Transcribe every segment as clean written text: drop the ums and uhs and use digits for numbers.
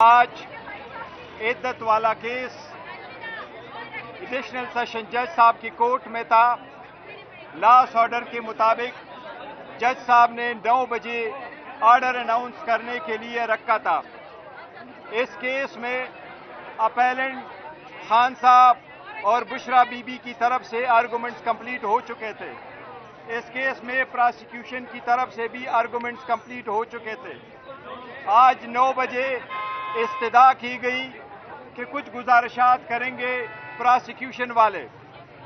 آج عدت والا کیس ایڈیشنل سیشن جج صاحب کی کورٹ میں تھا۔ لاسٹ آرڈر کے مطابق جج صاحب نے 9 بجے آرڈر اناؤنس کرنے کے لیے رکھا تھا۔ اس کیس میں اپیلنٹ خان صاحب اور بشرا بی بی کی طرف سے آرگومنٹس کمپلیٹ ہو چکے تھے۔ اس کیس میں پراسیکیوشن کی طرف سے بھی آرگومنٹس کمپلیٹ ہو چکے تھے۔ آج 9 بجے استدعا کی گئی کہ کچھ گزارشات کریں گے پراسیکیوشن والے،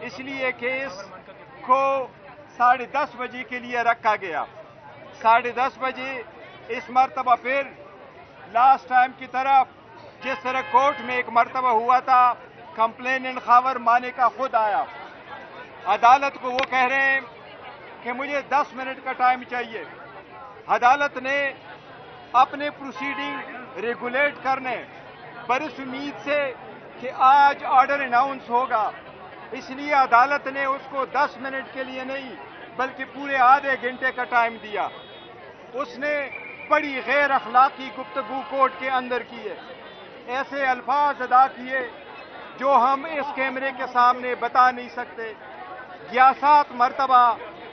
اس لیے کیس کو 10:30 بجے کے لیے رکھا گیا۔ 10:30 بجے اس مرتبہ پھر لاسٹ ٹائم کی طرف جس طرح کورٹ میں ایک مرتبہ ہوا تھا، کمپلیننٹ خاور مانے کا خود آیا۔ عدالت کو وہ کہہ رہے ہیں کہ مجھے 10 منٹ کا ٹائم چاہیے۔ عدالت نے اپنے پروسیڈنگ ریگولیٹ کرنے برس امید سے کہ آج آرڈر اناؤنس ہوگا، اس لیے عدالت نے اس کو 10 منٹ کے لیے نہیں بلکہ پورے آدھے گھنٹے کا ٹائم دیا۔ اس نے بڑی غیر اخلاقی گفتگو کورٹ کے اندر کی ہے، ایسے الفاظ ادا کیے جو ہم اس کیمرے کے سامنے بتا نہیں سکتے۔ 7 مرتبہ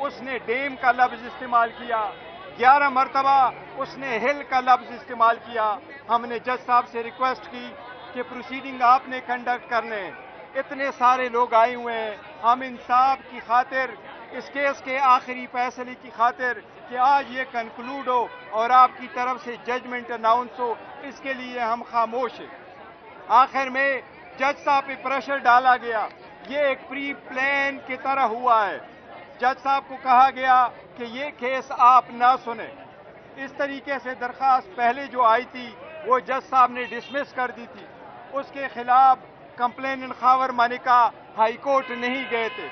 اس نے ڈیم کا لفظ استعمال کیا، 11 مرتبہ اس نے ہل کا لفظ استعمال کیا۔ ہم نے جج صاحب سے ریکویسٹ کی کہ پروسیڈنگ آپ نے کنڈکٹ کرنے ہیں، اتنے سارے لوگ آئے ہوئے ہیں، ہم انصاف کی خاطر، اس کیس کے آخری فیصلے کی خاطر کہ آج یہ کنکلوڈ ہو اور آپ کی طرف سے ججمنٹ اناؤنس ہو، اس کے لیے ہم خاموش ہیں۔ آخر میں جج صاحب پہ پریشر ڈالا گیا، یہ ایک پری پلان کی طرح ہوا ہے۔ جج صاحب کو کہا گیا کہ یہ کیس آپ نہ سنیں۔ اس طریقے سے درخواست پہلے جو آئی تھی وہ جج صاحب نے ڈسمس کر دی تھی، اس کے خلاف complainant Khawar Manika high court نہیں گئے تھے۔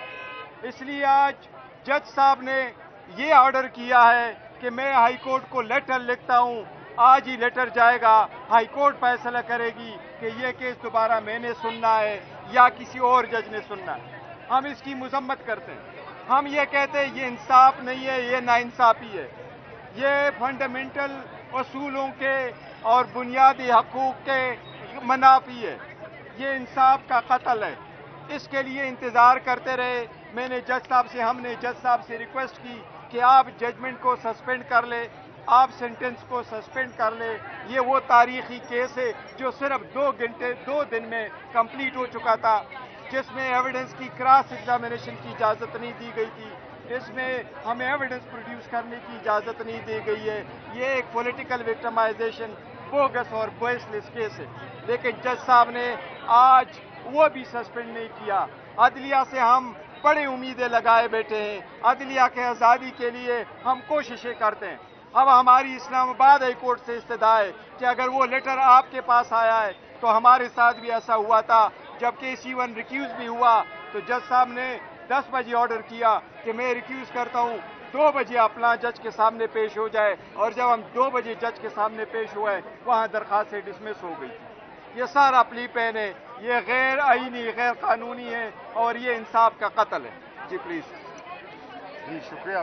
اس لیے آج جج صاحب نے یہ آرڈر کیا ہے کہ میں ہائی کورٹ کو لیٹر لکھتا ہوں، آج ہی لیٹر جائے گا، ہائی کورٹ فیصلہ کرے گی کہ یہ کیس دوبارہ میں نے سننا ہے یا کسی اور جج نے سننا ہے۔ ہم اس کی مذمت کرتے ہیں، ہم یہ کہتے ہیں یہ انصاف نہیں ہے، یہ ناانصافی ہے، یہ فنڈامنٹل اصولوں کے اور بنیادی حقوق کے منافی ہے، یہ انصاف کا قتل ہے۔ اس کے لیے انتظار کرتے رہے۔ میں نے ہم نے جج صاحب سے ریکویسٹ کی کہ آپ ججمنٹ کو سسپینڈ کر لیں، آپ سینٹنس کو سسپینڈ کر لیں۔ یہ وہ تاریخی کیس ہے جو صرف 2 دن میں کمپلیٹ ہو چکا تھا، جس میں ایویڈنس کی کراس ایگزامینیشن کی اجازت نہیں دی گئی تھی، اس میں ہمیں ایویڈنس پروڈیوس کرنے کی اجازت نہیں دی گئی ہے۔ یہ ایک پولیٹیکل وکٹمائزیشن، بوگس اور بیس لیس کیس ہے، لیکن جج صاحب نے آج وہ بھی سسپینڈ نہیں کیا۔ عدلیہ سے ہم بڑی امیدیں لگائے بیٹھے ہیں، عدلیہ کے آزادی کے لیے ہم کوششیں کرتے ہیں۔ اب ہماری اسلام آباد ہائی کورٹ سے استدعا ہے کہ اگر وہ لیٹر آپ کے پاس آیا ہے تو ہمارے ساتھ بھی ایسا ہوا تھا، جب کیس ایون ریکیوز بھی ہوا تو جج صاحب نے 10 بجے آرڈر کیا کہ میں ریکیوز کرتا ہوں، 2 بجے اپنا جج کے سامنے پیش ہو جائے، اور جب ہم 2 بجے جج کے سامنے پیش ہوئے وہاں درخواست ڈسمس ہو گئی۔ یہ سارا پلی پین ہے، یہ غیر آئینی، غیر قانونی ہے اور یہ انصاف کا قتل ہے۔ جی پلیز۔ جی شکریہ۔